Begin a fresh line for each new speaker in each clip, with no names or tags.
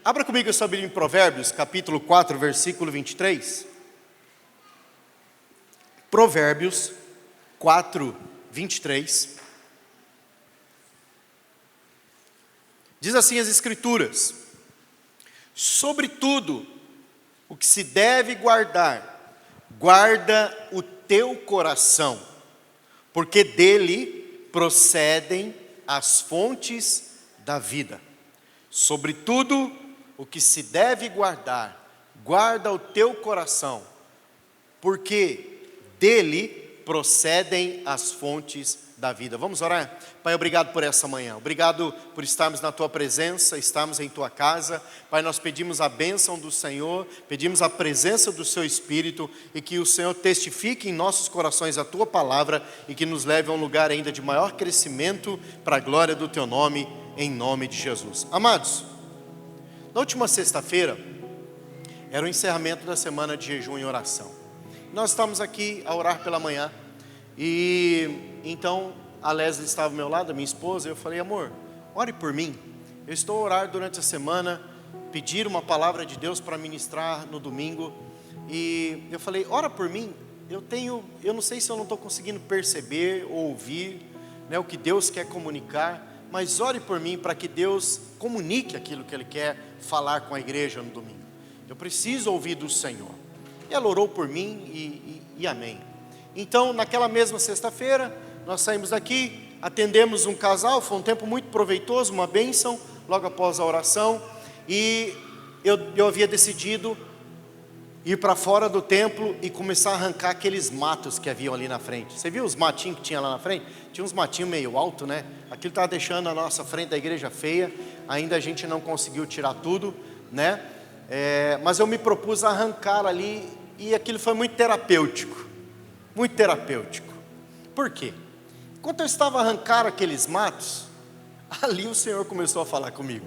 Abra comigo a sua Bíblia em Provérbios, capítulo 4, versículo 23. Provérbios 4, 23. Diz assim as Escrituras: sobretudo o que se deve guardar, guarda o teu coração, porque dele procedem as fontes da vida. Sobretudo o que se deve guardar, guarda o teu coração, porque dele procedem as fontes da vida. Vamos orar? Pai, obrigado por essa manhã, obrigado por estarmos na tua presença, estarmos em tua casa. Pai, nós pedimos a bênção do Senhor, pedimos a presença do seu Espírito, e que o Senhor testifique em nossos corações a tua palavra, e que nos leve a um lugar ainda de maior crescimento, para a glória do teu nome, em nome de Jesus. Amados, na última sexta-feira, era o encerramento da semana de jejum e oração. Nós estamos aqui a orar pela manhã, e então a Leslie estava ao meu lado, a minha esposa, e eu falei: amor, ore por mim, eu estou a orar durante a semana, pedir uma palavra de Deus para ministrar no domingo, e eu falei: ora por mim, eu não sei se eu não estou conseguindo perceber ou ouvir, né, o que Deus quer comunicar, mas ore por mim para que Deus comunique aquilo que Ele quer falar com a igreja no domingo. Eu preciso ouvir do Senhor. E ela orou por mim e amém. Então, naquela mesma sexta-feira, nós saímos daqui, atendemos um casal, foi um tempo muito proveitoso, uma bênção, logo após a oração, e eu havia decidido ir para fora do templo e começar a arrancar aqueles matos que haviam ali na frente. Você viu os matinhos que tinha lá na frente? Tinha uns matinhos meio alto, né? Aquilo estava deixando a nossa frente da igreja feia, ainda a gente não conseguiu tirar tudo, né? Mas eu me propus a arrancar ali, e aquilo foi muito terapêutico, muito terapêutico. Por quê? Enquanto eu estava a arrancar aqueles matos, ali o Senhor começou a falar comigo,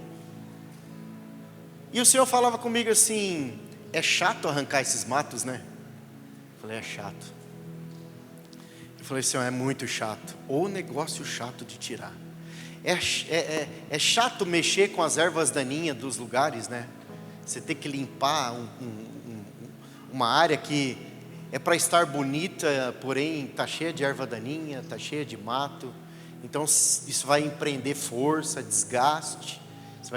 e o Senhor falava comigo assim: é chato arrancar esses matos, né? Eu falei: é chato. Eu falei: Senhor, é muito chato, ou negócio chato de tirar. É chato mexer com as ervas daninhas dos lugares, né? Você tem que limpar uma área que é para estar bonita, porém está cheia de erva daninha, está cheia de mato. Então isso vai empreender força, desgaste. Você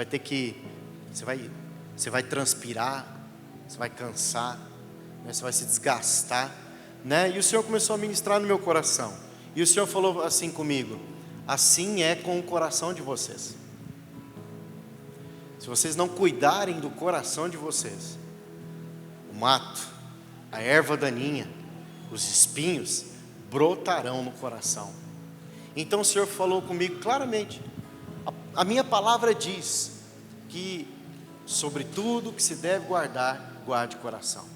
vai transpirar, você vai cansar, né? Você vai se desgastar, né? E o Senhor começou a ministrar no meu coração. E o Senhor falou assim comigo: assim é com o coração de vocês. Se vocês não cuidarem do coração de vocês, o mato, a erva daninha, os espinhos brotarão no coração. Então o Senhor falou comigo claramente. A minha palavra diz que sobre tudo que se deve guardar, guarde o coração,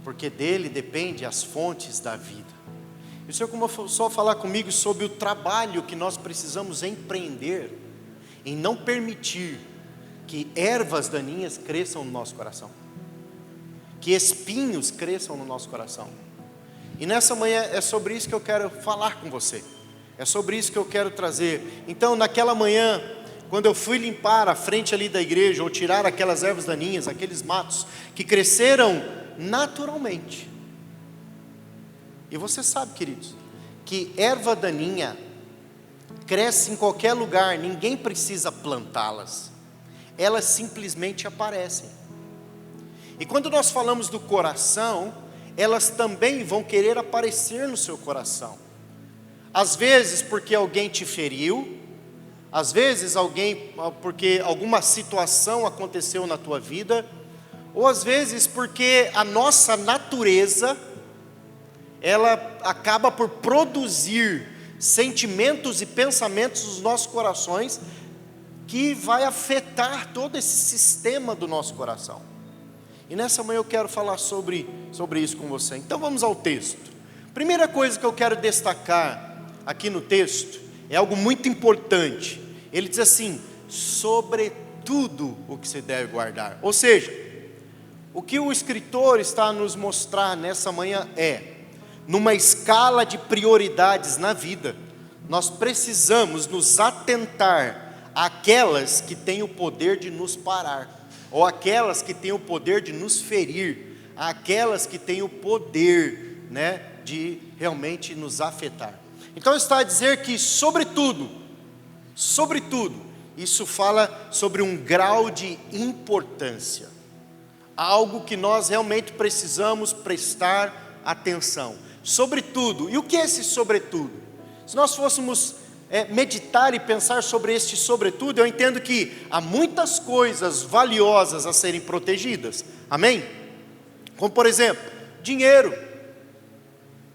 porque dele depende as fontes da vida. E o Senhor começou a falar comigo sobre o trabalho que nós precisamos empreender em não permitir que ervas daninhas cresçam no nosso coração, que espinhos cresçam no nosso coração. E nessa manhã é sobre isso que eu quero falar com você, é sobre isso que eu quero trazer. Então, naquela manhã, quando eu fui limpar a frente ali da igreja, ou tirar aquelas ervas daninhas, aqueles matos que cresceram naturalmente. E você sabe, queridos, que erva daninha cresce em qualquer lugar, ninguém precisa plantá-las, elas simplesmente aparecem. E quando nós falamos do coração, elas também vão querer aparecer no seu coração. Às vezes porque alguém te feriu, às vezes porque alguma situação aconteceu na tua vida, ou às vezes porque a nossa natureza, ela acaba por produzir sentimentos e pensamentos nos nossos corações, que vai afetar todo esse sistema do nosso coração. E nessa manhã eu quero falar sobre isso com você. Então vamos ao texto. Primeira coisa que eu quero destacar aqui no texto é algo muito importante. Ele diz assim: sobretudo o que se deve guardar. Ou seja, o que o escritor está a nos mostrar nessa manhã é, numa escala de prioridades na vida, nós precisamos nos atentar àquelas que têm o poder de nos parar, ou aquelas que têm o poder de nos ferir, àquelas que têm o poder, né, de realmente nos afetar. Então está a dizer que sobretudo, isso fala sobre um grau de importância, algo que nós realmente precisamos prestar atenção. Sobretudo, e o que é esse sobretudo? Se nós fôssemos meditar e pensar sobre este sobretudo, eu entendo que há muitas coisas valiosas a serem protegidas, amém? Como por exemplo, dinheiro,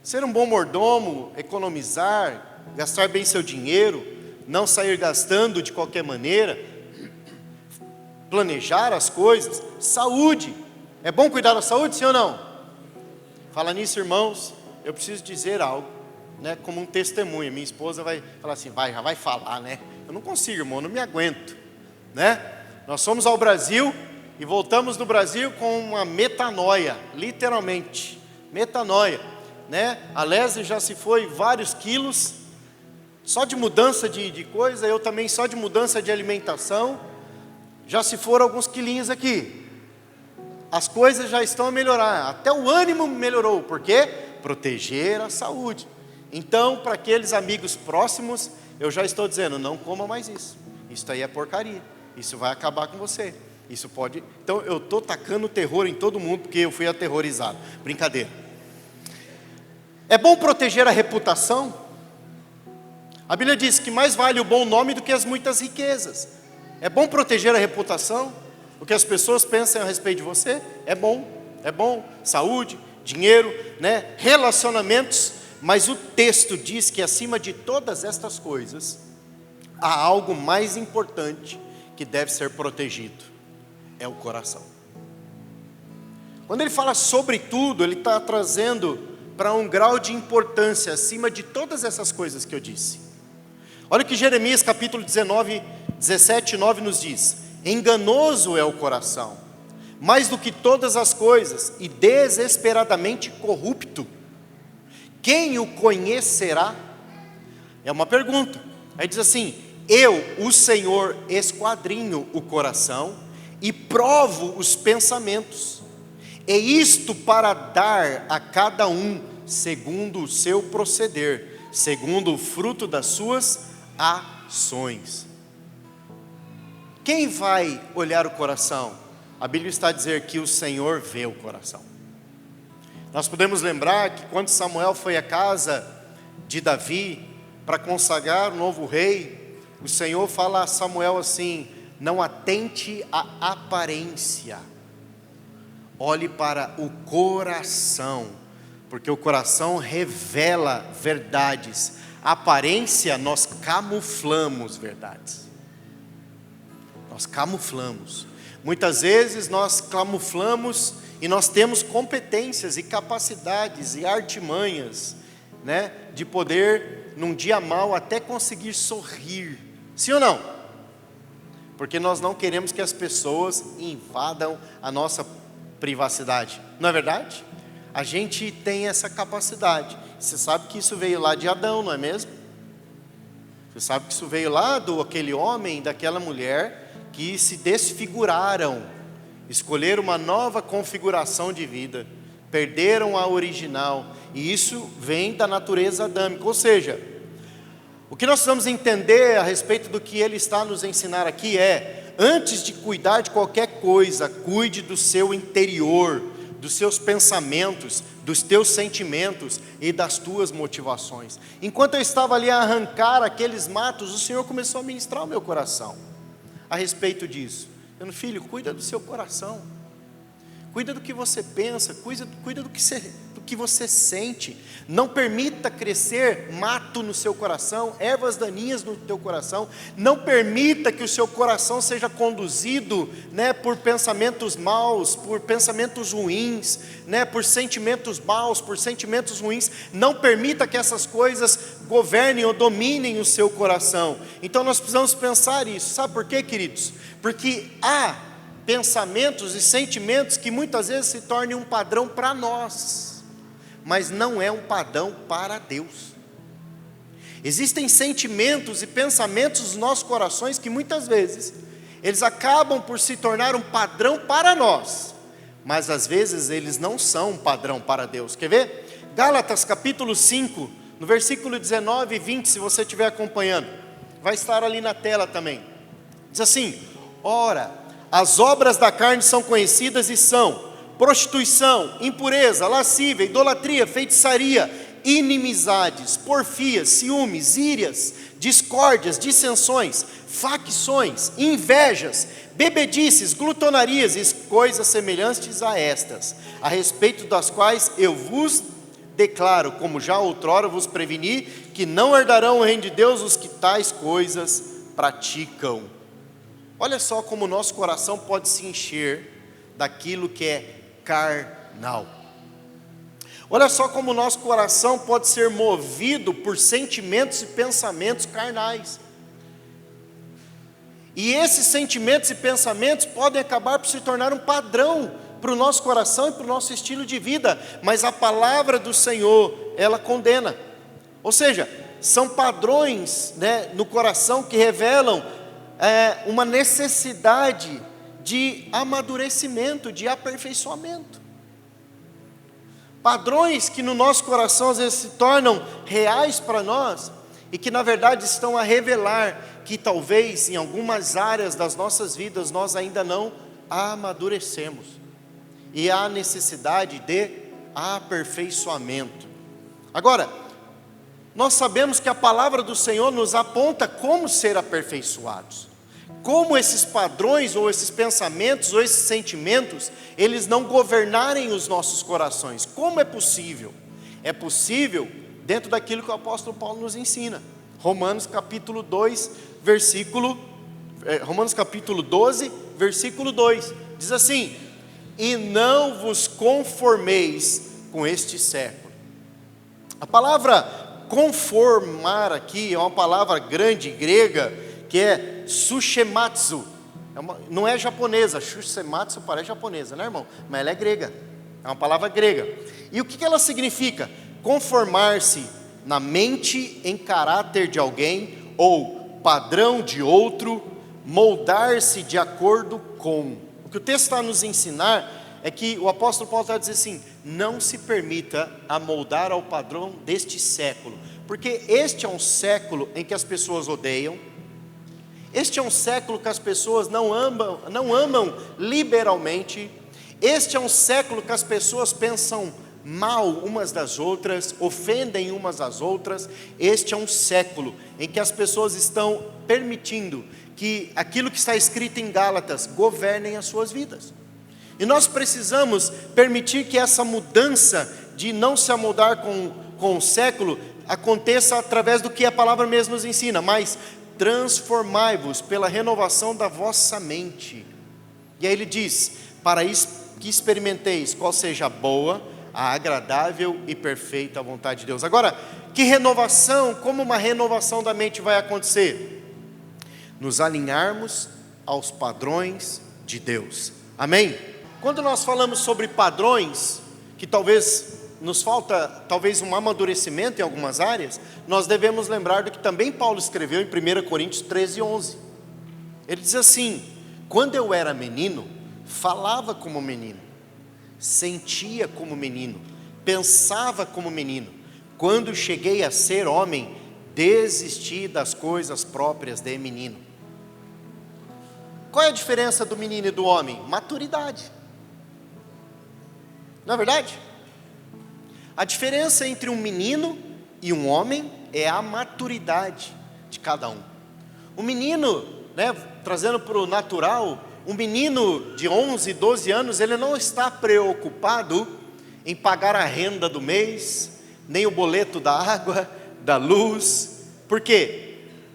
ser um bom mordomo, economizar, gastar bem seu dinheiro, não sair gastando de qualquer maneira, planejar as coisas. Saúde, é bom cuidar da saúde, sim ou não? Fala nisso, irmãos, eu preciso dizer algo, né, como um testemunho. Minha esposa vai falar assim, já vai falar, né? Eu não consigo, irmão, eu não me aguento, né? Nós fomos ao Brasil e voltamos do Brasil com uma metanoia, literalmente, metanoia, né? A Leslie já se foi vários quilos, só de mudança de coisa, eu também só de mudança de alimentação, já se foram alguns quilinhos aqui. As coisas já estão a melhorar, até o ânimo melhorou, por quê? Proteger a saúde. Então, para aqueles amigos próximos, eu já estou dizendo, não coma mais isso. Isso aí é porcaria, isso vai acabar com você. Isso pode... Então, eu estou tacando terror em todo mundo, porque eu fui aterrorizado. Brincadeira. É bom proteger a reputação. A Bíblia diz que mais vale o bom nome do que as muitas riquezas. É bom proteger a reputação. O que as pessoas pensam a respeito de você é bom. Saúde, dinheiro, né? Relacionamentos. Mas o texto diz que acima de todas estas coisas, há algo mais importante que deve ser protegido. É o coração. Quando ele fala sobre tudo, ele está trazendo para um grau de importância acima de todas essas coisas que eu disse. Olha o que Jeremias capítulo 17, 9 nos diz: enganoso é o coração, mais do que todas as coisas, e desesperadamente corrupto. Quem o conhecerá? É uma pergunta. Aí diz assim: eu, o Senhor, esquadrinho o coração e provo os pensamentos, e isto para dar a cada um segundo o seu proceder, segundo o fruto das suas ações. Quem vai olhar o coração? A Bíblia está a dizer que o Senhor vê o coração. Nós podemos lembrar que quando Samuel foi à casa de Davi para consagrar o novo rei, o Senhor fala a Samuel assim: não atente à aparência, olhe para o coração, porque o coração revela verdades. A aparência, nós camuflamos verdades. Nós camuflamos. Muitas vezes nós camuflamos e nós temos competências e capacidades e artimanhas, né, de poder, num dia mau, até conseguir sorrir. Sim ou não? Porque nós não queremos que as pessoas invadam a nossa privacidade. Não é verdade? A gente tem essa capacidade. Você sabe que isso veio lá de Adão, não é mesmo? Você sabe que isso veio lá aquele homem, daquela mulher que se desfiguraram, escolheram uma nova configuração de vida, perderam a original, e isso vem da natureza adâmica. Ou seja, o que nós precisamos entender a respeito do que ele está nos ensinar aqui é: antes de cuidar de qualquer coisa, cuide do seu interior, dos seus pensamentos, dos teus sentimentos e das tuas motivações. Enquanto eu estava ali a arrancar aqueles matos, o Senhor começou a ministrar o meu coração a respeito disso. Dizendo: filho, cuida do seu coração, cuida do que você pensa, cuida do que você sente. Não permita crescer mato no seu coração, ervas daninhas no teu coração. Não permita que o seu coração seja conduzido, né, por pensamentos maus, por pensamentos ruins, né, por sentimentos maus, por sentimentos ruins. Não permita que essas coisas governem ou dominem o seu coração. Então nós precisamos pensar isso. Sabe por quê, queridos? Porque há pensamentos e sentimentos que muitas vezes se tornam um padrão para nós, mas não é um padrão para Deus. Existem sentimentos e pensamentos nos nossos corações que muitas vezes eles acabam por se tornar um padrão para nós, mas às vezes eles não são um padrão para Deus. Quer ver? Gálatas capítulo 5, no versículo 19 e 20, se você estiver acompanhando, vai estar ali na tela também. Diz assim: ora, as obras da carne são conhecidas e são prostituição, impureza, lascívia, idolatria, feitiçaria, inimizades, porfias, ciúmes, írias, discórdias, dissensões, facções, invejas, bebedices, glutonarias e coisas semelhantes a estas, a respeito das quais eu vos declaro, como já outrora vos preveni, que não herdarão o reino de Deus os que tais coisas praticam. Olha só como o nosso coração pode se encher daquilo que é carnal. Olha só como o nosso coração pode ser movido por sentimentos e pensamentos carnais. E esses sentimentos e pensamentos podem acabar por se tornar um padrão para o nosso coração e para o nosso estilo de vida, mas a palavra do Senhor, ela condena. Ou seja, são padrões, né, no coração que revelam uma necessidade de amadurecimento, de aperfeiçoamento. Padrões que no nosso coração às vezes se tornam reais para nós e que na verdade estão a revelar que talvez em algumas áreas das nossas vidas nós ainda não amadurecemos. E há necessidade de aperfeiçoamento. Agora, nós sabemos que a palavra do Senhor nos aponta como ser aperfeiçoados. Como esses padrões, ou esses pensamentos, ou esses sentimentos, eles não governarem os nossos corações. Como é possível? É possível dentro daquilo que o apóstolo Paulo nos ensina. Romanos capítulo 12, versículo 2, diz assim: e não vos conformeis com este século. A palavra conformar aqui é uma palavra grande, grega, que é sushematsu. Não é japonesa, sushematsu parece japonesa, né, irmão? Mas ela é grega, é uma palavra grega. E o que ela significa? Conformar-se na mente, em caráter de alguém, ou padrão de outro, moldar-se de acordo com. O que o texto está a nos ensinar é que o apóstolo Paulo está a dizer assim: não se permita amoldar ao padrão deste século, porque este é um século em que as pessoas odeiam, este é um século que as pessoas não amam liberalmente, este é um século que as pessoas pensam mal umas das outras, ofendem umas às outras. Este é um século em que as pessoas estão permitindo que aquilo que está escrito em Gálatas governem as suas vidas. E nós precisamos permitir que essa mudança de não se amoldar com o século aconteça através do que a palavra mesmo nos ensina, mas transformai-vos pela renovação da vossa mente. E aí ele diz: para que experimenteis qual seja a boa, a agradável e perfeita vontade de Deus. Agora, que renovação, como uma renovação da mente vai acontecer? Nos alinharmos aos padrões de Deus. Amém? Quando nós falamos sobre padrões, que talvez nos falta um amadurecimento em algumas áreas, nós devemos lembrar do que também Paulo escreveu em 1 Coríntios 13:11. Ele diz assim: quando eu era menino, falava como menino, sentia como menino, pensava como menino. Quando cheguei a ser homem, desisti das coisas próprias de menino. Qual é a diferença do menino e do homem? Maturidade. Não é verdade? A diferença entre um menino e um homem é a maturidade de cada um. O menino, né, trazendo para o natural, um menino de 11, 12 anos, ele não está preocupado em pagar a renda do mês, nem o boleto da água, da luz. Por quê?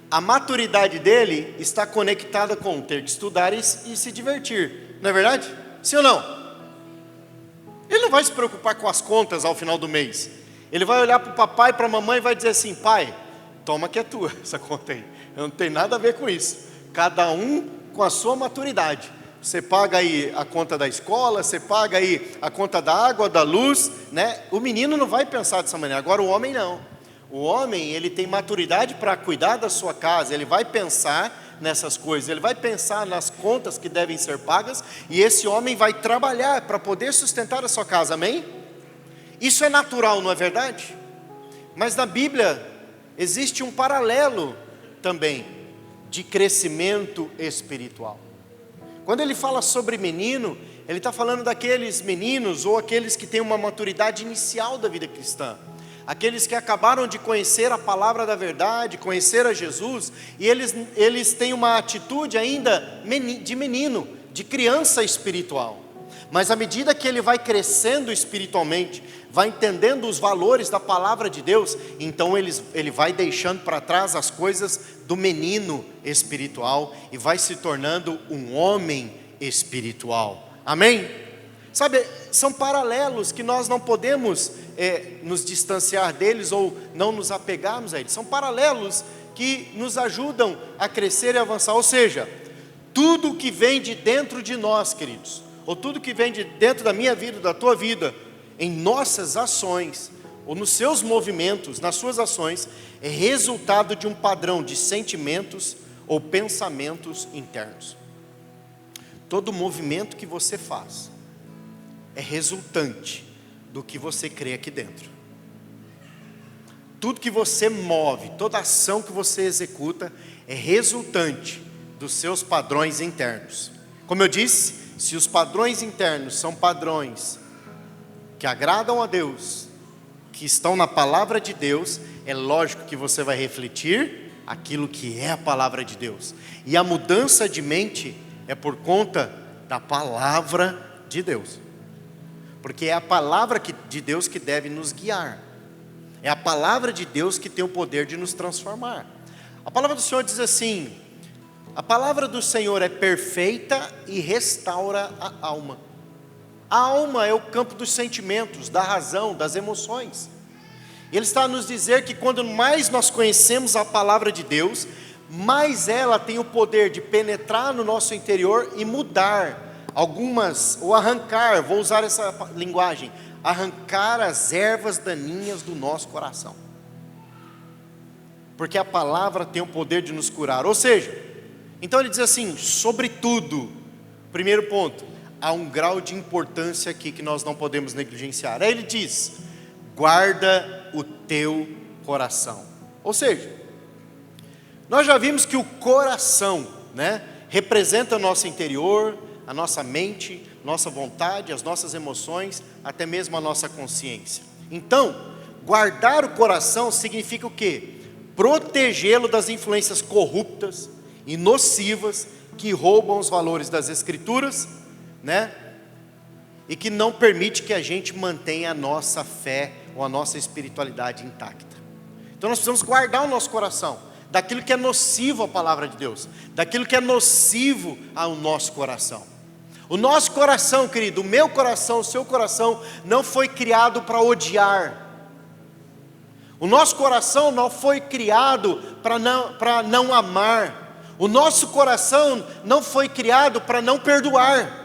A maturidade dele está conectada com ter que estudar e se divertir. Não é verdade? Sim ou não? Ele não vai se preocupar com as contas ao final do mês. Ele vai olhar para o papai e para a mamãe e vai dizer assim: pai, toma que é tua essa conta aí. Eu não tenho nada a ver com isso. Cada um com a sua maturidade. Você paga aí a conta da escola, você paga aí a conta da água, da luz, né? O menino não vai pensar dessa maneira. Agora o homem não. O homem, ele tem maturidade para cuidar da sua casa, ele vai pensar nessas coisas, ele vai pensar nas contas que devem ser pagas, e esse homem vai trabalhar para poder sustentar a sua casa, amém? Isso é natural, não é verdade? Mas na Bíblia existe um paralelo também de crescimento espiritual. Quando ele fala sobre menino, ele está falando daqueles meninos ou aqueles que têm uma maturidade inicial da vida cristã. Aqueles que acabaram de conhecer a palavra da verdade, conhecer a Jesus, e eles têm uma atitude ainda de menino, de criança espiritual. Mas à medida que ele vai crescendo espiritualmente, vai entendendo os valores da palavra de Deus, então ele vai deixando para trás as coisas do menino espiritual e vai se tornando um homem espiritual. Amém? Sabe, são paralelos que nós não podemos nos distanciar deles ou não nos apegarmos a eles. São paralelos que nos ajudam a crescer e avançar. Ou seja, tudo que vem de dentro de nós, queridos, ou tudo que vem de dentro da minha vida, da tua vida, em nossas ações, ou nos seus movimentos, nas suas ações, é resultado de um padrão de sentimentos ou pensamentos internos. Todo movimento que você faz é resultante do que você crê aqui dentro. Tudo que você move, toda ação que você executa é resultante dos seus padrões internos. Como eu disse, se os padrões internos são padrões que agradam a Deus, que estão na palavra de Deus, é lógico que você vai refletir aquilo que é a palavra de Deus. E a mudança de mente é por conta da palavra de Deus. Porque é a palavra de Deus que deve nos guiar. É a palavra de Deus que tem o poder de nos transformar. A palavra do Senhor diz assim: a palavra do Senhor é perfeita e restaura a alma. A alma é o campo dos sentimentos, da razão, das emoções. Ele está a nos dizer que quando mais nós conhecemos a palavra de Deus, mais ela tem o poder de penetrar no nosso interior e mudar algumas, ou arrancar, vou usar essa linguagem, arrancar as ervas daninhas do nosso coração. Porque a palavra tem o poder de nos curar. Ou seja, então ele diz assim, sobretudo, primeiro ponto, há um grau de importância aqui que nós não podemos negligenciar. Aí ele diz, guarda o teu coração. Ou seja, nós já vimos que o coração, representa o nosso interior, a nossa mente, nossa vontade, as nossas emoções, até mesmo a nossa consciência. Então, guardar o coração significa o quê? Protegê-lo das influências corruptas e nocivas que roubam os valores das Escrituras, e que não permite que a gente mantenha a nossa fé ou a nossa espiritualidade intacta. Então nós precisamos guardar o nosso coração daquilo que é nocivo à palavra de Deus, daquilo que é nocivo ao nosso coração. O nosso coração, querido, o meu coração, o seu coração, não foi criado para odiar. O nosso coração não foi criado para não amar. O nosso coração não foi criado para não perdoar.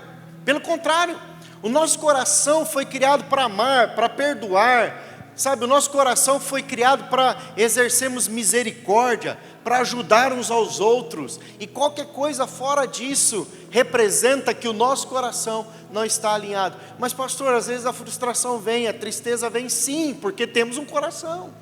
Pelo contrário, o nosso coração foi criado para amar, para perdoar. Sabe, o nosso coração foi criado para exercermos misericórdia, para ajudar uns aos outros. E qualquer coisa fora disso representa que o nosso coração não está alinhado. Mas pastor, às vezes a frustração vem, a tristeza vem, sim, porque temos um coração.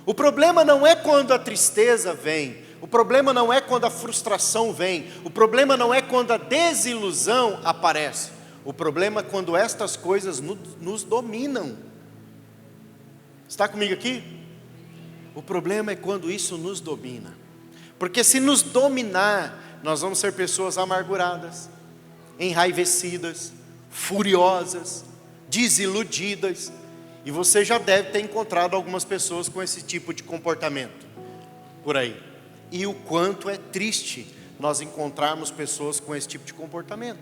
O problema não é quando a tristeza vem, o problema não é quando a frustração vem, o problema não é quando a desilusão aparece. O problema é quando estas coisas nos dominam. Está comigo aqui? O problema é quando isso nos domina. Porque se nos dominar, nós vamos ser pessoas amarguradas, enraivecidas, furiosas, desiludidas. E você já deve ter encontrado algumas pessoas com esse tipo de comportamento por aí. E o quanto é triste nós encontrarmos pessoas com esse tipo de comportamento.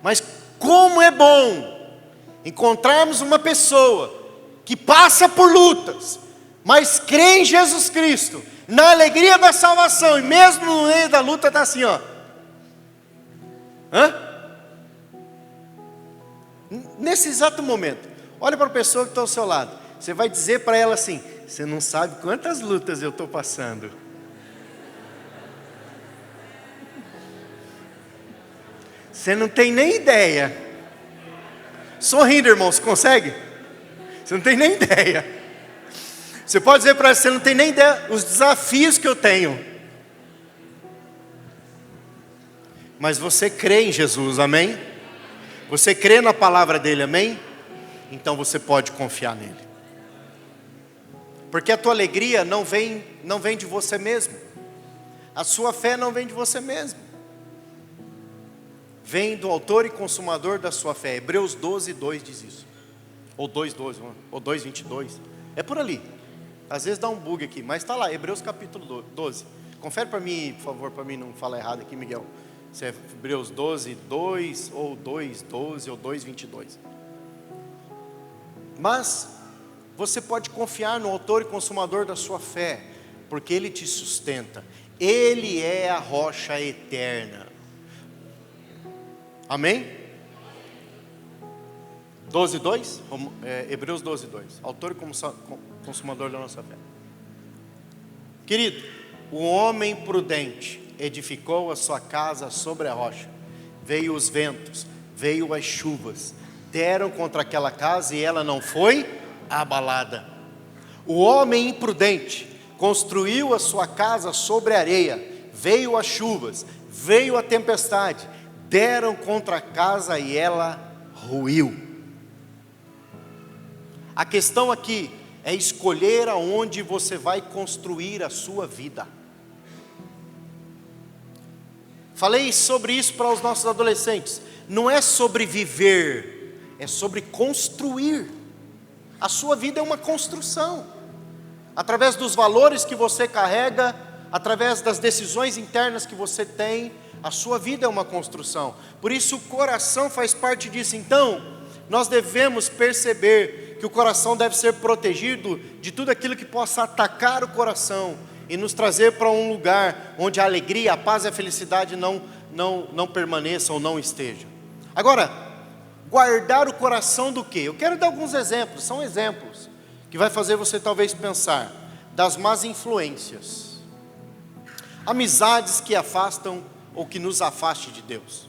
Mas como é bom encontrarmos uma pessoa que passa por lutas, mas crê em Jesus Cristo, na alegria da salvação, e mesmo no meio da luta está assim, Nesse exato momento, olha para a pessoa que está ao seu lado, Você vai dizer para ela assim: você não sabe quantas lutas eu estou passando. Você não tem nem ideia. Sorrindo, irmãos, consegue? Você não tem nem ideia. Você pode dizer para ela: você não tem nem ideia os desafios que eu tenho. Mas você crê em Jesus, amém? Você crê na palavra dele, amém? Então você pode confiar nele. Porque a tua alegria não vem de você mesmo. A sua fé não vem de você mesmo. Vem do autor e consumador da sua fé. Hebreus 12, 2 diz isso. Ou 2:12, ou 2:22. É por ali. Às vezes dá um bug aqui, mas está lá, Hebreus capítulo 12. Confere para mim, por favor, para mim não falar errado aqui, Miguel. Se é Hebreus 12, 2, ou 2:12, ou 2:22. Mas você pode confiar no autor e consumador da sua fé, porque ele te sustenta. Ele é a rocha eterna. Amém? 12:2? Hebreus 12:2. Autor e consumador da nossa fé. Querido, o homem prudente edificou a sua casa sobre a rocha. Veio os ventos, veio as chuvas, deram contra aquela casa e ela não foi abalada. O homem imprudente construiu a sua casa sobre a areia. Veio as chuvas, veio a tempestade, deram contra a casa e ela ruiu. A questão aqui é escolher aonde você vai construir a sua vida. Falei sobre isso para os nossos adolescentes. Não é sobre viver, é sobre construir. A sua vida é uma construção. Através dos valores que você carrega, através das decisões internas que você tem, a sua vida é uma construção. Por isso o coração faz parte disso. Então, nós devemos perceber que o coração deve ser protegido de tudo aquilo que possa atacar o coração e nos trazer para um lugar onde a alegria, a paz e a felicidade não permaneçam ou não estejam. Agora, guardar o coração do quê? Eu quero dar alguns exemplos, são exemplos que vai fazer você talvez pensar: das más influências, amizades que afastam ou que nos afaste de Deus.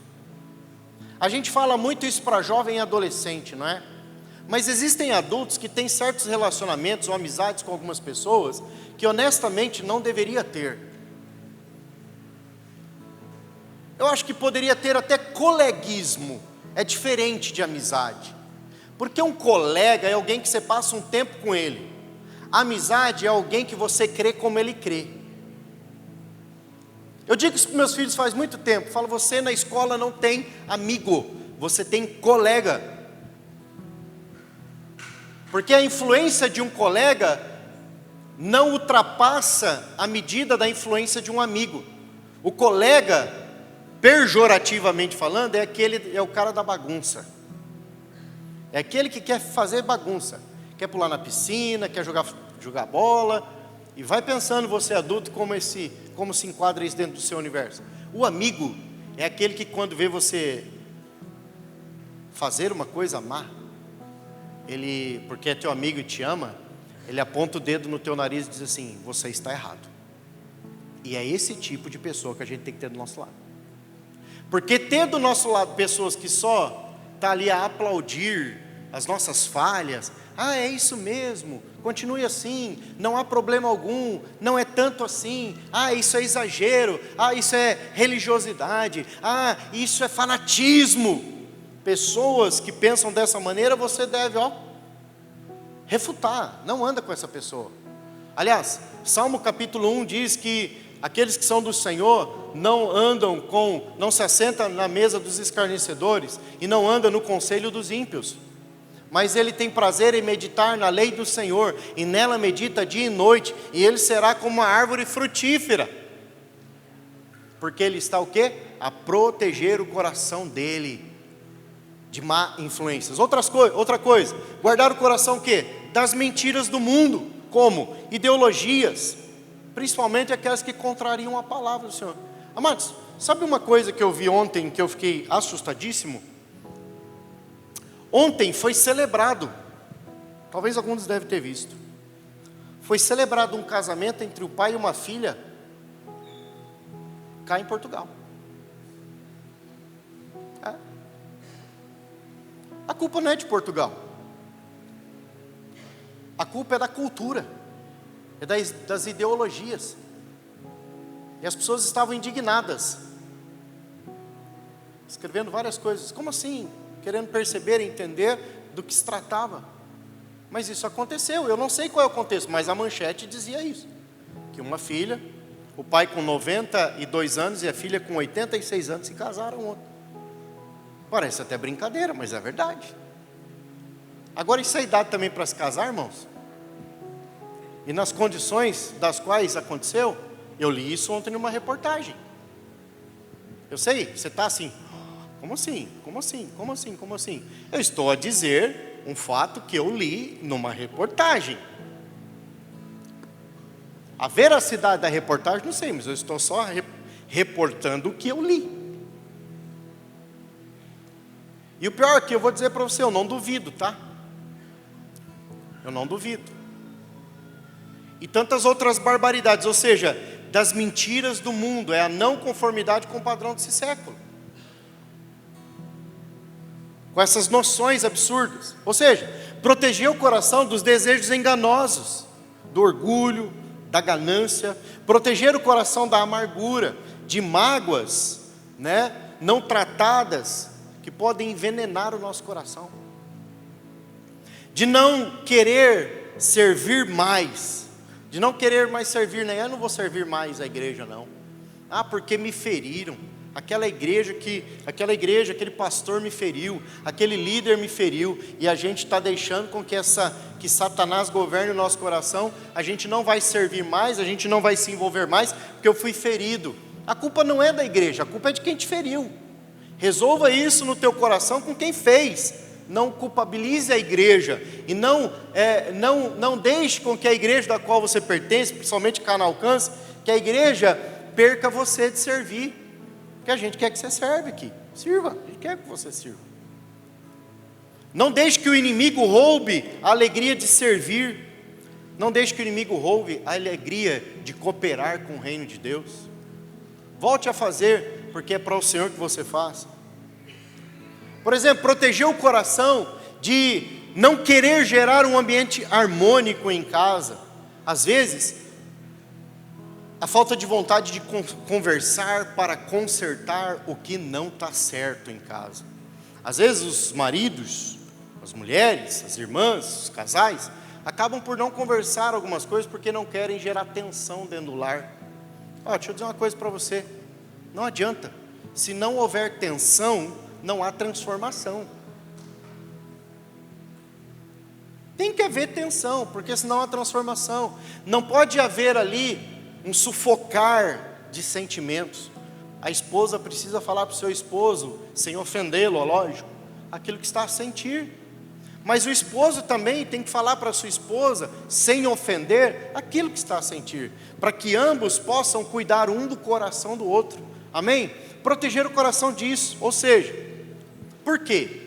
A gente fala muito isso para jovem e adolescente, não é? Mas existem adultos que têm certos relacionamentos ou amizades com algumas pessoas que honestamente não deveria ter. Eu acho que poderia ter até coleguismo, é diferente de amizade. Porque um colega é alguém que você passa um tempo com ele. A amizade é alguém que você crê como ele crê. Eu digo isso para meus filhos faz muito tempo. Falo: você na escola não tem amigo, você tem colega. Porque a influência de um colega não ultrapassa a medida da influência de um amigo. O colega, pejorativamente falando, é o cara da bagunça. É aquele que quer fazer bagunça, quer pular na piscina, quer jogar bola, e vai pensando você adulto como se enquadra isso dentro do seu universo. O amigo é aquele que quando vê você fazer uma coisa má, porque é teu amigo e te ama, ele aponta o dedo no teu nariz e diz assim: você está errado. E é esse tipo de pessoa que a gente tem que ter do nosso lado. Porque ter do nosso lado pessoas que só estão ali a aplaudir as nossas falhas: é isso mesmo, continue assim, não há problema algum, não é tanto assim, isso é exagero, isso é religiosidade, isso é fanatismo. Pessoas que pensam dessa maneira, você deve refutar, não anda com essa pessoa. Aliás, Salmo capítulo 1 diz que aqueles que são do Senhor não se assentam na mesa dos escarnecedores e não andam no conselho dos ímpios. Mas ele tem prazer em meditar na lei do Senhor, e nela medita dia e noite, e ele será como uma árvore frutífera. Porque ele está o quê? A proteger o coração dele de má influências. Outra coisa, guardar o coração o quê? Das mentiras do mundo, como ideologias, principalmente aquelas que contrariam a palavra do Senhor. Amados, sabe uma coisa que eu vi ontem que eu fiquei assustadíssimo? Ontem foi celebrado talvez alguns devem ter visto. Foi celebrado um casamento entre o pai e uma filha, cá em Portugal. A culpa não é de Portugal. A culpa é da cultura, é das ideologias. E as pessoas estavam indignadas, escrevendo várias coisas. Como assim? Querendo perceber, entender do que se tratava. Mas isso aconteceu, eu não sei qual é o contexto, mas a manchete dizia isso. Que uma filha, o pai com 92 anos e a filha com 86 anos se casaram ontem. Parece até brincadeira, mas é verdade. Agora, isso é idade também para se casar, irmãos? E nas condições das quais aconteceu, eu li isso ontem numa reportagem. Eu sei, você está assim, como assim? Como assim? Como assim? Como assim? Eu estou a dizer um fato que eu li numa reportagem. A veracidade da reportagem, não sei, mas eu estou só reportando o que eu li. E o pior é que eu vou dizer para você, eu não duvido, tá? Eu não duvido. E tantas outras barbaridades, ou seja, das mentiras do mundo, é a não conformidade com o padrão desse século. Com essas noções absurdas. Ou seja, proteger o coração dos desejos enganosos, do orgulho, da ganância, proteger o coração da amargura, de mágoas, não tratadas, que podem envenenar o nosso coração, de não querer servir mais, de não querer mais servir, nem eu não vou servir mais a igreja não, porque me feriram, aquela igreja, aquele pastor me feriu, aquele líder me feriu, e a gente está deixando com que Satanás governe o nosso coração, a gente não vai servir mais, a gente não vai se envolver mais, porque eu fui ferido. A culpa não é da igreja, a culpa é de quem te feriu. Resolva isso no teu coração com quem fez. Não culpabilize a igreja. E não deixe com que a igreja da qual você pertence, principalmente Canal Alcance, que a igreja perca você de servir. Porque a gente quer que você serve aqui. Sirva, a gente quer que você sirva. Não deixe que o inimigo roube a alegria de servir. Não deixe que o inimigo roube a alegria de cooperar com o reino de Deus. Volte a fazer, porque é para o Senhor que você faz. Por exemplo, proteger o coração de não querer gerar um ambiente harmônico em casa. Às vezes, a falta de vontade de conversar para consertar o que não está certo em casa. Às vezes os maridos, as mulheres, as irmãs, os casais, acabam por não conversar algumas coisas porque não querem gerar tensão dentro do lar. Deixa eu dizer uma coisa para você. Não adianta, se não houver tensão, não há transformação. Tem que haver tensão, porque senão há transformação. Não pode haver ali um sufocar de sentimentos. A esposa precisa falar para o seu esposo, sem ofendê-lo, lógico, aquilo que está a sentir. Mas o esposo também tem que falar para a sua esposa, sem ofender, aquilo que está a sentir, para que ambos possam cuidar um do coração do outro. Amém? Proteger o coração disso, ou seja, por quê?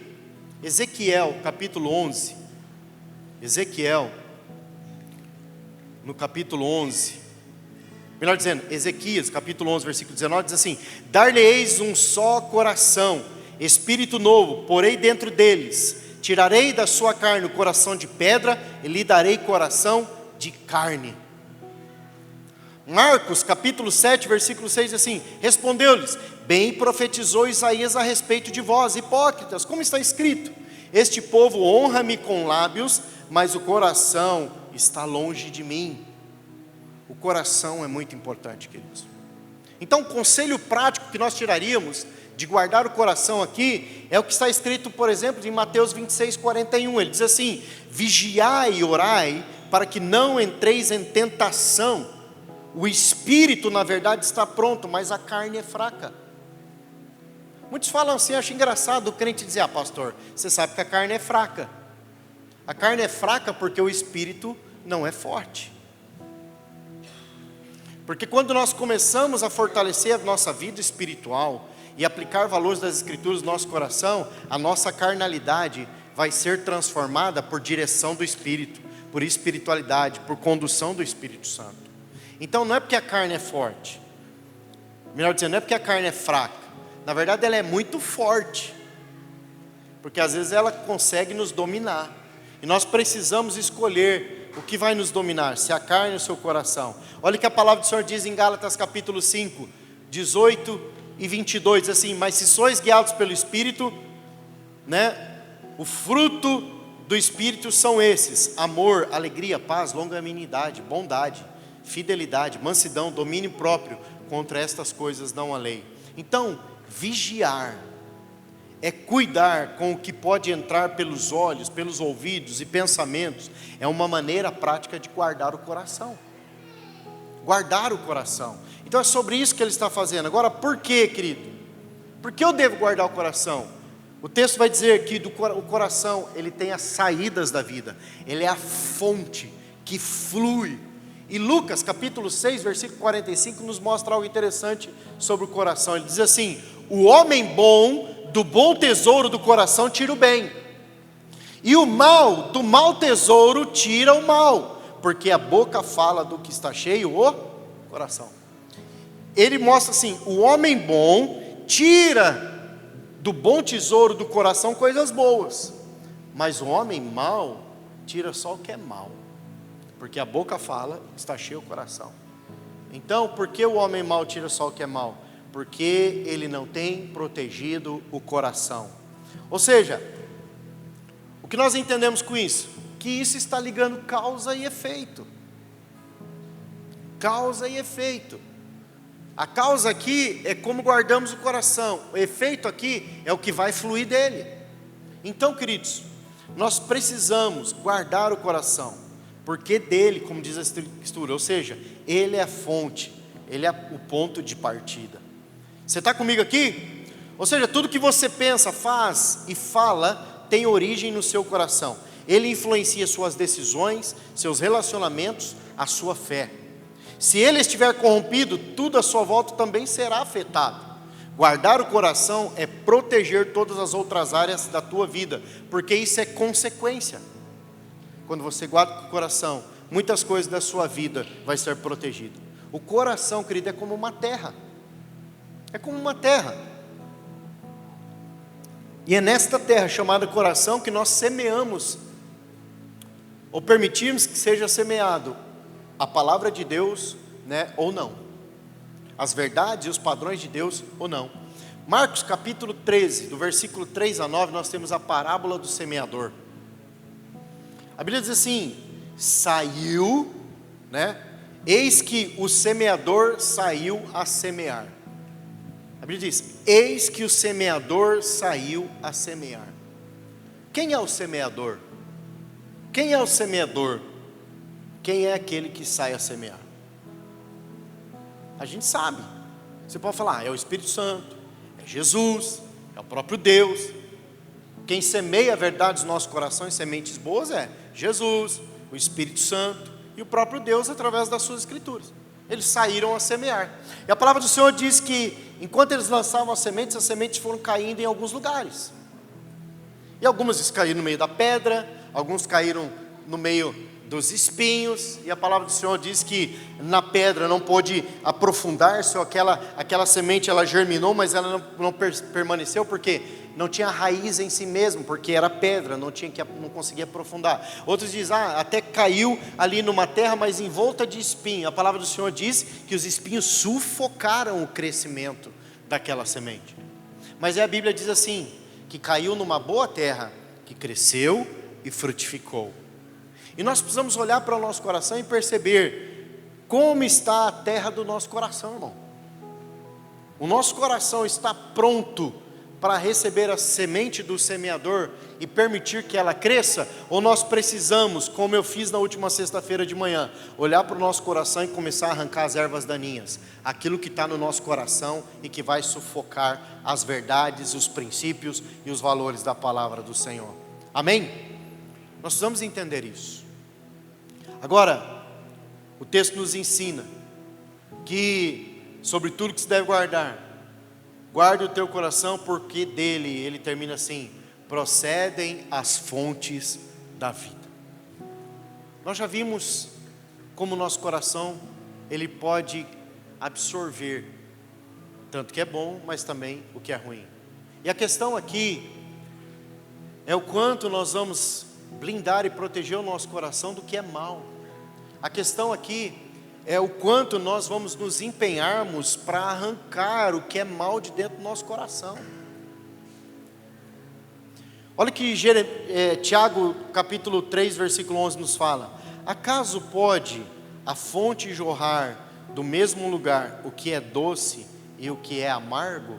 Ezequiel capítulo 11, Ezequiel, no capítulo 11, melhor dizendo, Ezequias capítulo 11, versículo 19, diz assim: dar-lhe-eis um só coração, espírito novo, porei dentro deles, tirarei da sua carne o coração de pedra, e lhe darei coração de carne. Marcos capítulo 7, versículo 6 diz assim: respondeu-lhes: bem profetizou Isaías a respeito de vós, hipócritas, como está escrito: este povo honra-me com lábios, mas o coração está longe de mim. O coração é muito importante, queridos. Então, o conselho prático que nós tiraríamos de guardar o coração aqui, é o que está escrito, por exemplo, em Mateus 26, 41, ele diz assim: vigiai e orai, para que não entreis em tentação. O espírito, na verdade, está pronto, mas a carne é fraca. Muitos falam assim, acho engraçado o crente dizer: pastor, você sabe que a carne é fraca. A carne é fraca porque o espírito não é forte. Porque quando nós começamos a fortalecer a nossa vida espiritual e aplicar valores das Escrituras no nosso coração, a nossa carnalidade vai ser transformada por direção do Espírito, por espiritualidade, por condução do Espírito Santo. Então não é porque a carne é forte, melhor dizendo, não é porque a carne é fraca, na verdade ela é muito forte, porque às vezes ela consegue nos dominar, e nós precisamos escolher o que vai nos dominar, se a carne ou o seu coração. Olha o que a palavra do Senhor diz em Gálatas capítulo 5, 18 e 22, diz assim: mas se sois guiados pelo Espírito, o fruto do Espírito são esses: amor, alegria, paz, longanimidade, bondade, fidelidade, mansidão, domínio próprio. Contra estas coisas não há lei. Então, vigiar é cuidar com o que pode entrar pelos olhos, pelos ouvidos e pensamentos. É uma maneira prática de guardar o coração. Guardar o coração. Então é sobre isso que ele está fazendo. Agora, por quê, querido? Por que eu devo guardar o coração? O texto vai dizer que o coração, ele tem as saídas da vida. Ele é a fonte que flui. E Lucas capítulo 6, versículo 45 nos mostra algo interessante sobre o coração. Ele diz assim: o homem bom do bom tesouro do coração tira o bem, e o mal do mau tesouro tira o mal, porque a boca fala do que está cheio o coração. Ele mostra assim: o homem bom tira do bom tesouro do coração coisas boas, mas o homem mau tira só o que é mau, porque a boca fala, está cheio o coração. Então, por que o homem mau tira só o que é mau? Porque ele não tem protegido o coração. Ou seja, o que nós entendemos com isso? Que isso está ligando causa e efeito. Causa e efeito. A causa aqui é como guardamos o coração. O efeito aqui é o que vai fluir dele. Então, queridos, nós precisamos guardar o coração, porque dele, como diz a Escritura, ou seja, ele é a fonte, ele é o ponto de partida. Você está comigo aqui? Ou seja, tudo que você pensa, faz e fala tem origem no seu coração. Ele influencia suas decisões, seus relacionamentos, a sua fé. Se ele estiver corrompido, tudo à sua volta também será afetado. Guardar o coração é proteger todas as outras áreas da tua vida, porque isso é consequência. Quando você guarda o coração, muitas coisas da sua vida vai ser protegido. O coração, querido, é como uma terra. É como uma terra. E é nesta terra chamada coração que nós semeamos, ou permitimos que seja semeado a palavra de Deus, ou não. As verdades e os padrões de Deus, ou não. Marcos capítulo 13, do versículo 3 a 9, nós temos a parábola do semeador. A Bíblia diz assim: saiu, eis que o semeador saiu a semear. A Bíblia diz: eis que o semeador saiu a semear. Quem é o semeador? Quem é o semeador? Quem é aquele que sai a semear? A gente sabe. Você pode falar: é o Espírito Santo, é Jesus, é o próprio Deus. Quem semeia verdades no nosso coração e sementes boas é Jesus, o Espírito Santo e o próprio Deus através das suas escrituras. Eles saíram a semear. E a palavra do Senhor diz que enquanto eles lançavam as sementes foram caindo em alguns lugares. E algumas caíram no meio da pedra, alguns caíram no meio dos espinhos, e a palavra do Senhor diz que na pedra não pôde aprofundar-se, ou aquela semente ela germinou, mas ela não permaneceu, porque não tinha raiz em si mesmo, porque era pedra, não conseguia aprofundar. Outros dizem: até caiu ali numa terra, mas envolta de espinho. A palavra do Senhor diz que os espinhos sufocaram o crescimento daquela semente. Mas a Bíblia diz assim, que caiu numa boa terra, que cresceu e frutificou. E nós precisamos olhar para o nosso coração e perceber como está a terra do nosso coração, irmão. O nosso coração está pronto para receber a semente do semeador e permitir que ela cresça? Ou nós precisamos, como eu fiz na última sexta-feira de manhã, olhar para o nosso coração e começar a arrancar as ervas daninhas, aquilo que está no nosso coração e que vai sufocar as verdades, os princípios e os valores da palavra do Senhor? Amém? Nós precisamos entender isso. Agora, o texto nos ensina que sobre tudo que se deve guardar, guarde o teu coração, porque dele, ele termina assim, procedem as fontes da vida. Nós já vimos como o nosso coração, ele pode absorver tanto que é bom, mas também o que é ruim. E a questão aqui é o quanto nós vamos blindar e proteger o nosso coração do que é mal. A questão aqui é o quanto nós vamos nos empenharmos para arrancar o que é mal de dentro do nosso coração. Olha que Tiago capítulo 3, versículo 11 nos fala: acaso pode a fonte jorrar do mesmo lugar o que é doce e o que é amargo?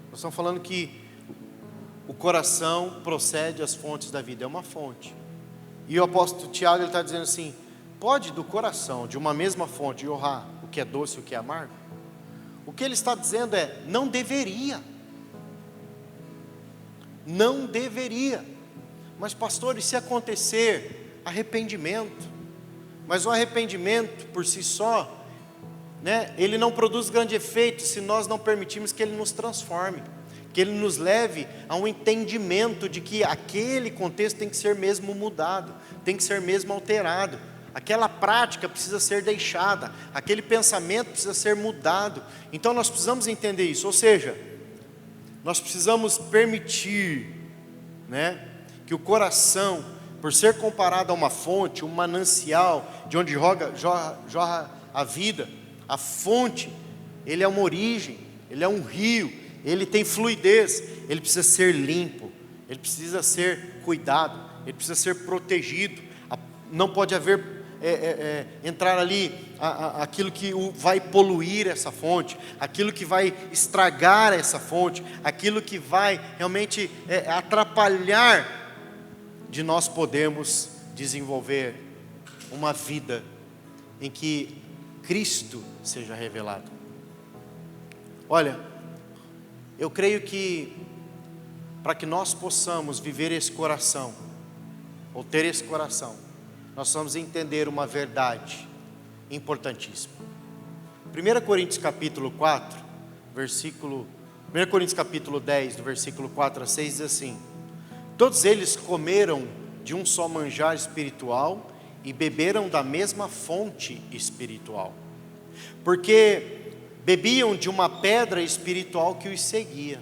Nós estamos falando que o coração procede às fontes da vida, é uma fonte. E o apóstolo Tiago está dizendo assim: pode do coração, de uma mesma fonte, jorrar o que é doce e o que é amargo? O que ele está dizendo é: não deveria. Não deveria. Mas pastor, e se acontecer? Arrependimento. Mas o arrependimento por si só, ele não produz grande efeito se nós não permitirmos que ele nos transforme, que ele nos leve a um entendimento de que aquele contexto tem que ser mesmo mudado, tem que ser mesmo alterado, aquela prática precisa ser deixada, aquele pensamento precisa ser mudado. Então nós precisamos entender isso, ou seja, nós precisamos permitir, que o coração, por ser comparado a uma fonte, um manancial, de onde jorra a vida, a fonte, ele é uma origem, ele é um rio, ele tem fluidez, ele precisa ser limpo, ele precisa ser cuidado, ele precisa ser protegido, não pode haver, entrar ali aquilo que vai poluir essa fonte, aquilo que vai estragar essa fonte, aquilo que vai realmente atrapalhar de nós podermos desenvolver uma vida em que Cristo seja revelado. Olha, eu creio que para que nós possamos viver esse coração, ou ter esse coração, nós vamos entender uma verdade importantíssima. 1 Coríntios capítulo 4, 1 Coríntios capítulo 10, do versículo 4 a 6 diz assim: todos eles comeram de um só manjar espiritual e beberam da mesma fonte espiritual, porque bebiam de uma pedra espiritual que os seguia,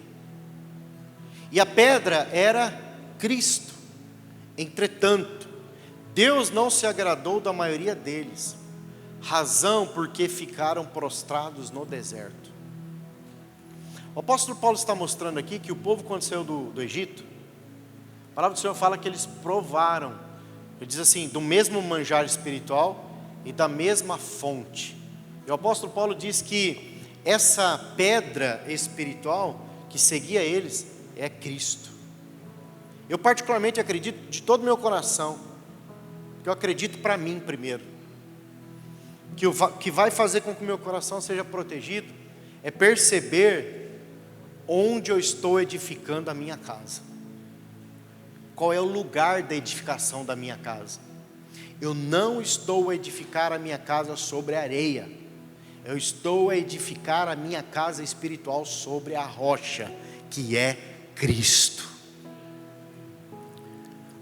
e a pedra era Cristo. Entretanto, Deus não se agradou da maioria deles, razão porque ficaram prostrados no deserto. O apóstolo Paulo está mostrando aqui que o povo, quando saiu do Egito, a palavra do Senhor fala que eles provaram, ele diz assim, do mesmo manjar espiritual e da mesma fonte. E o apóstolo Paulo diz que essa pedra espiritual que seguia eles é Cristo. Eu particularmente acredito de todo o meu coração, que eu acredito para mim primeiro, que o que vai fazer com que o meu coração seja protegido é perceber onde eu estou edificando a minha casa. Qual é o lugar da edificação da minha casa? Eu não estou a edificar a minha casa sobre areia, eu estou a edificar a minha casa espiritual sobre a rocha, que é Cristo.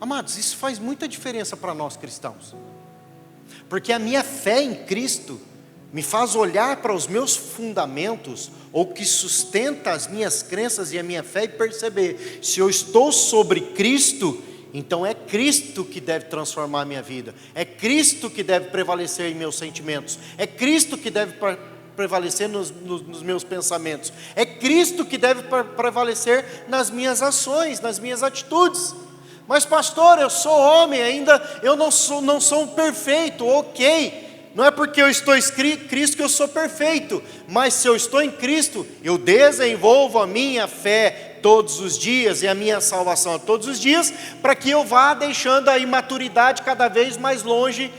Amados, isso faz muita diferença para nós cristãos, porque a minha fé em Cristo me faz olhar para os meus fundamentos, ou que sustenta as minhas crenças e a minha fé, e perceber, se eu estou sobre Cristo, então é Cristo que deve transformar a minha vida, é Cristo que deve prevalecer em meus sentimentos, é Cristo que deve prevalecer nos meus pensamentos, é Cristo que deve prevalecer nas minhas ações, nas minhas atitudes. Mas pastor, eu sou homem ainda, eu não sou perfeito, ok, não é porque eu estou em Cristo que eu sou perfeito, mas se eu estou em Cristo, eu desenvolvo a minha fé todos os dias, e a minha salvação todos os dias, para que eu vá deixando a imaturidade cada vez mais longe,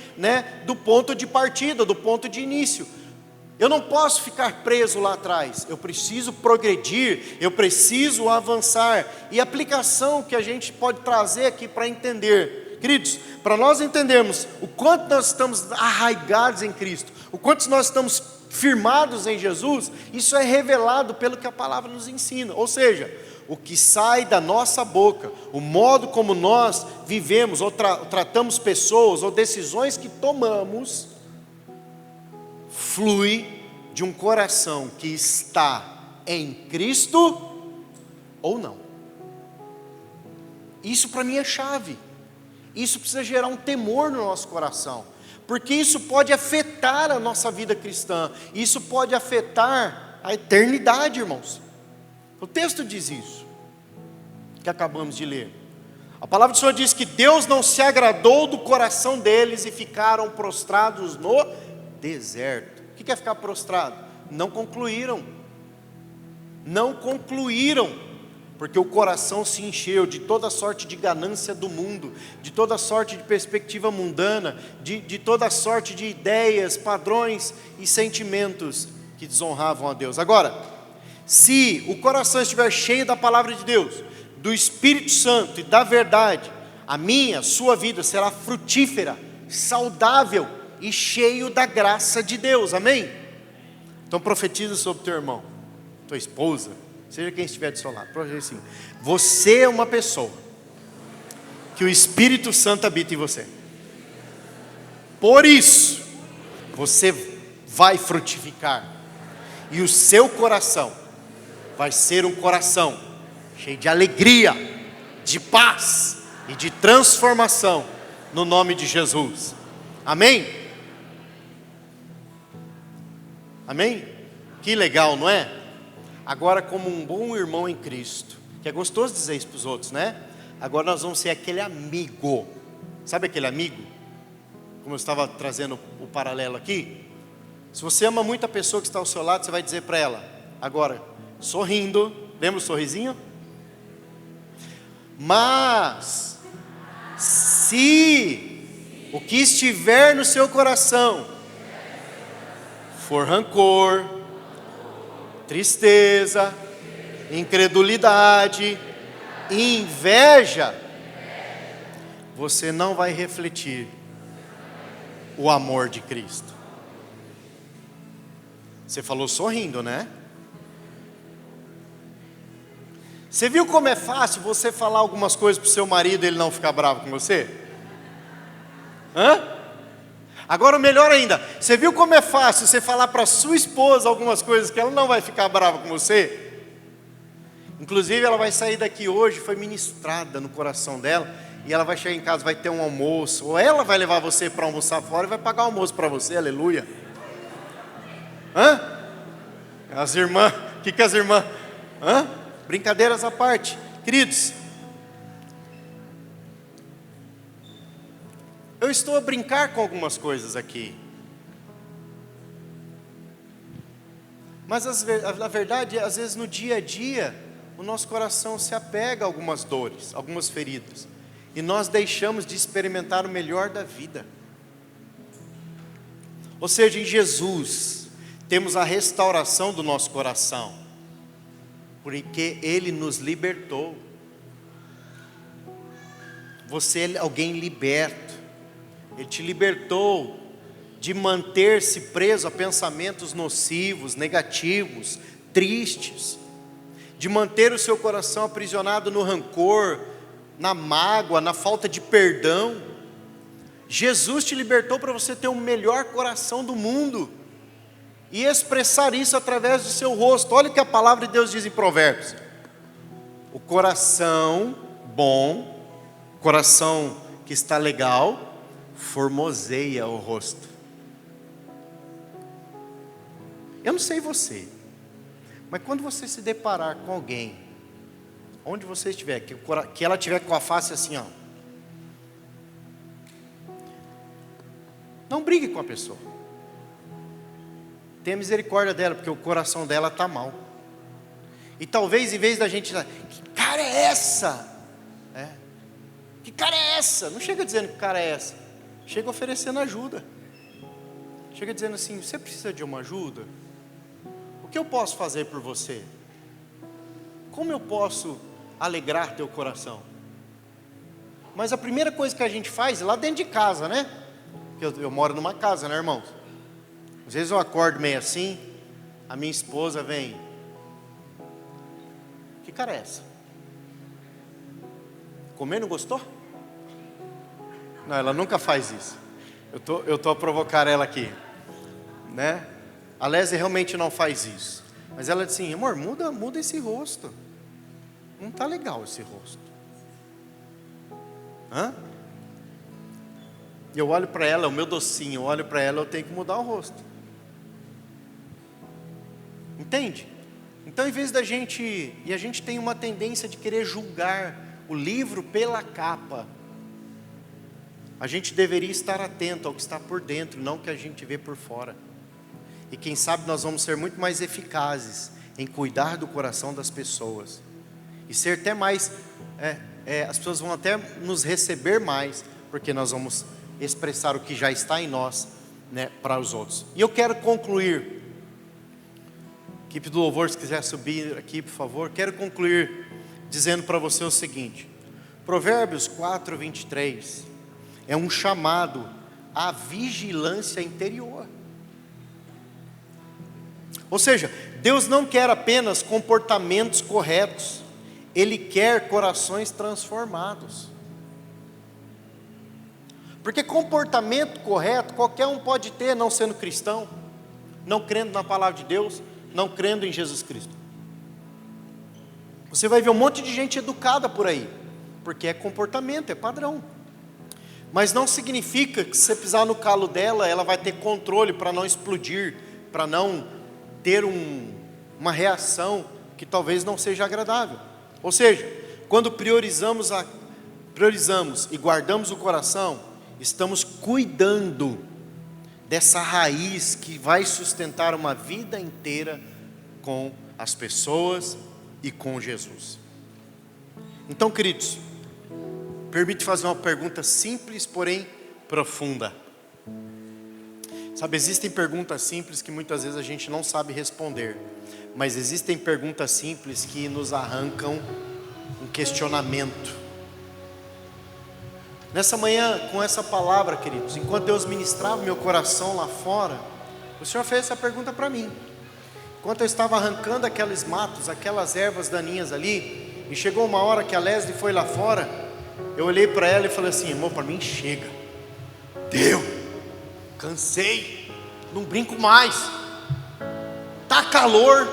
do ponto de partida, do ponto de início. Eu não posso ficar preso lá atrás, eu preciso progredir, eu preciso avançar. E a aplicação que a gente pode trazer aqui para entender, queridos, para nós entendermos o quanto nós estamos arraigados em Cristo, o quanto nós estamos firmados em Jesus, isso é revelado pelo que a palavra nos ensina. Ou seja, o que sai da nossa boca, o modo como nós vivemos ou tratamos pessoas ou decisões que tomamos, flui de um coração que está em Cristo ou não. Isso para mim é chave. Isso precisa gerar um temor no nosso coração, porque isso pode afetar a nossa vida cristã, isso pode afetar a eternidade, irmãos. O texto diz isso, que acabamos de ler. A palavra do Senhor diz que Deus não se agradou do coração deles e ficaram prostrados no deserto. O que é ficar prostrado? Não concluíram, porque o coração se encheu de toda sorte de ganância do mundo, de toda sorte de perspectiva mundana, de toda sorte de ideias, padrões e sentimentos que desonravam a Deus. Agora, se o coração estiver cheio da palavra de Deus, do Espírito Santo e da verdade, a minha, sua vida será frutífera, saudável e cheio da graça de Deus, amém? Então profetiza sobre teu irmão, tua esposa, seja quem estiver do seu lado, profetiza assim: você é uma pessoa que o Espírito Santo habita em você, por isso você vai frutificar, e o seu coração vai ser um coração cheio de alegria, de paz e de transformação, no nome de Jesus, amém? Amém? Que legal, não é? Agora, como um bom irmão em Cristo, que é gostoso dizer isso para os outros, né? Agora nós vamos ser aquele amigo. Sabe aquele amigo? Como eu estava trazendo o paralelo aqui. Se você ama muito a pessoa que está ao seu lado, você vai dizer para ela, agora, sorrindo, lembra o sorrisinho? Mas, se o que estiver no seu coração for rancor, tristeza, incredulidade, inveja, você não vai refletir o amor de Cristo. Você falou sorrindo, né? Você viu como é fácil você falar algumas coisas para o seu marido e ele não ficar bravo com você? Hã? Agora, o melhor ainda, você viu como é fácil você falar para sua esposa algumas coisas que ela não vai ficar brava com você? Inclusive, ela vai sair daqui hoje, foi ministrada no coração dela, e ela vai chegar em casa, vai ter um almoço, ou ela vai levar você para almoçar fora e vai pagar o almoço para você, aleluia. Hã? As irmãs, o que as irmãs? Hã? Brincadeiras à parte, queridos. Eu estou a brincar com algumas coisas aqui, mas a verdade é, às vezes no dia a dia, o nosso coração se apega a algumas dores, algumas feridas, e nós deixamos de experimentar o melhor da vida. Ou seja, em Jesus, temos a restauração do nosso coração, porque Ele nos libertou. Você é alguém liberto. Ele te libertou de manter-se preso a pensamentos nocivos, negativos, tristes, de manter o seu coração aprisionado no rancor, na mágoa, na falta de perdão. Jesus te libertou para você ter o melhor coração do mundo e expressar isso através do seu rosto. Olha o que a palavra de Deus diz em Provérbios: o coração bom, coração que está legal, formoseia o rosto. Eu não sei você, mas quando você se deparar com alguém, onde você estiver, que ela estiver com a face assim, ó, não brigue com a pessoa, tenha misericórdia dela, porque o coração dela está mal. E talvez, em vez da gente, que cara é essa? Que cara é essa? Não chega dizendo que cara é essa, chega oferecendo ajuda, chega dizendo assim: você precisa de uma ajuda? O que eu posso fazer por você? Como eu posso alegrar teu coração? Mas a primeira coisa que a gente faz é lá dentro de casa, né? Porque eu moro numa casa, né, irmãos? Às vezes eu acordo meio assim, a minha esposa vem: que cara é essa? Comer não gostou? Não, ela nunca faz isso. Eu tô a provocar ela aqui, né? A Lésia realmente não faz isso. Mas ela disse assim: amor, muda esse rosto. Não está legal esse rosto. Hã? Eu olho para ela, o meu docinho, eu olho para ela, eu tenho que mudar o rosto. Entende? Então, em vez da gente... E a gente tem uma tendência de querer julgar o livro pela capa. A gente deveria estar atento ao que está por dentro, não o que a gente vê por fora. E quem sabe nós vamos ser muito mais eficazes em cuidar do coração das pessoas. E ser até mais... as pessoas vão até nos receber mais, porque nós vamos expressar o que já está em nós, né, para os outros. E eu quero concluir. Equipe do louvor, se quiser subir aqui, por favor. Quero concluir dizendo para você o seguinte. Provérbios 4:23 é um chamado à vigilância interior. Ou seja, Deus não quer apenas comportamentos corretos, Ele quer corações transformados. Porque comportamento correto qualquer um pode ter, não sendo cristão, não crendo na palavra de Deus, não crendo em Jesus Cristo. Você vai ver um monte de gente educada por aí, porque é comportamento, é padrão. Mas não significa que se você pisar no calo dela, ela vai ter controle para não explodir, para não ter uma reação que talvez não seja agradável. Ou seja, quando priorizamos e guardamos o coração, estamos cuidando dessa raiz que vai sustentar uma vida inteira com as pessoas e com Jesus. Então, queridos, permite fazer uma pergunta simples, porém profunda. Sabe, existem perguntas simples que muitas vezes a gente não sabe responder, mas existem perguntas simples que nos arrancam um questionamento. Nessa manhã, com essa palavra, queridos, enquanto Deus ministrava meu coração lá fora, o Senhor fez essa pergunta para mim. Enquanto eu estava arrancando aqueles matos, aquelas ervas daninhas ali, e chegou uma hora que a Leslie foi lá fora, eu olhei para ela e falei assim: amor, para mim chega, deu, cansei, não brinco mais, tá calor,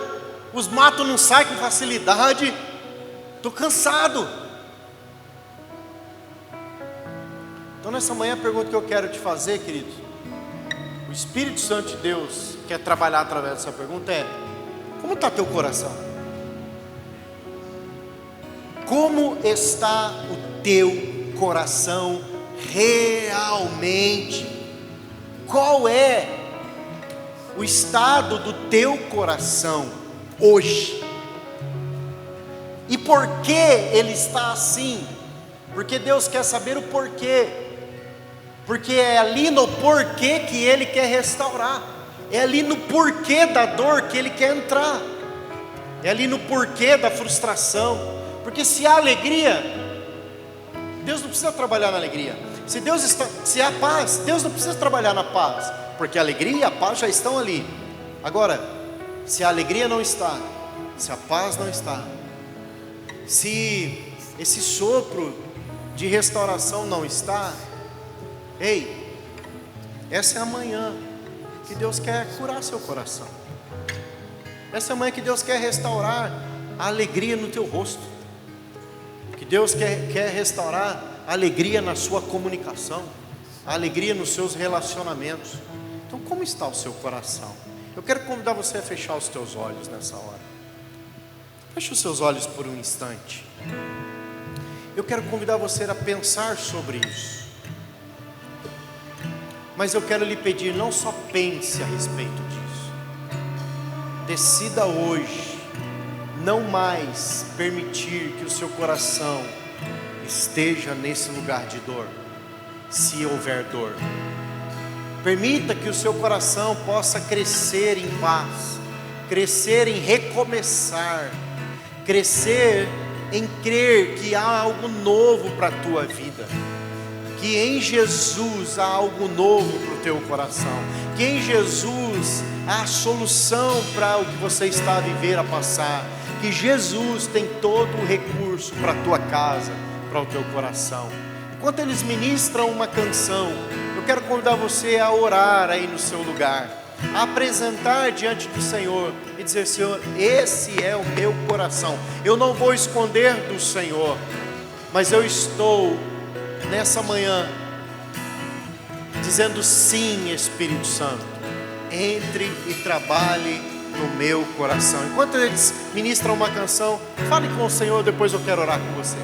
os matos não saem com facilidade, estou cansado. Então nessa manhã a pergunta que eu quero te fazer, querido, o Espírito Santo de Deus quer trabalhar através dessa pergunta é: como está teu coração? Como está o teu coração realmente? Qual é o estado do teu coração hoje? E por que ele está assim? Porque Deus quer saber o porquê. Porque é ali no porquê que Ele quer restaurar. É ali no porquê da dor que Ele quer entrar. É ali no porquê da frustração. Porque se há alegria, Deus não precisa trabalhar na alegria. Se há paz, Deus não precisa trabalhar na paz. Porque a alegria e a paz já estão ali. Agora, se a alegria não está, se a paz não está, se esse sopro de restauração não está, ei, essa é a manhã que Deus quer curar seu coração. Essa é a manhã que Deus quer restaurar a alegria no teu rosto. Que Deus quer restaurar a alegria na sua comunicação, a alegria nos seus relacionamentos. Então, como está o seu coração? Eu quero convidar você a fechar os teus olhos nessa hora. Feche os seus olhos por um instante. Eu quero convidar você a pensar sobre isso. Mas eu quero lhe pedir, não só pense a respeito disso. Decida hoje não mais permitir que o seu coração esteja nesse lugar de dor, se houver dor. Permita que o seu coração possa crescer em paz, crescer em recomeçar, crescer em crer que há algo novo para a tua vida, que em Jesus há algo novo para o teu coração, que em Jesus há a solução para o que você está a viver, a passar, que Jesus tem todo o recurso para a tua casa, para o teu coração. Enquanto eles ministram uma canção, eu quero convidar você a orar aí no seu lugar, a apresentar diante do Senhor e dizer: Senhor, esse é o meu coração. Eu não vou esconder do Senhor, mas eu estou nessa manhã dizendo: sim, Espírito Santo, entre e trabalhe no meu coração. Enquanto eles ministram uma canção, fale com o Senhor, depois eu quero orar com você.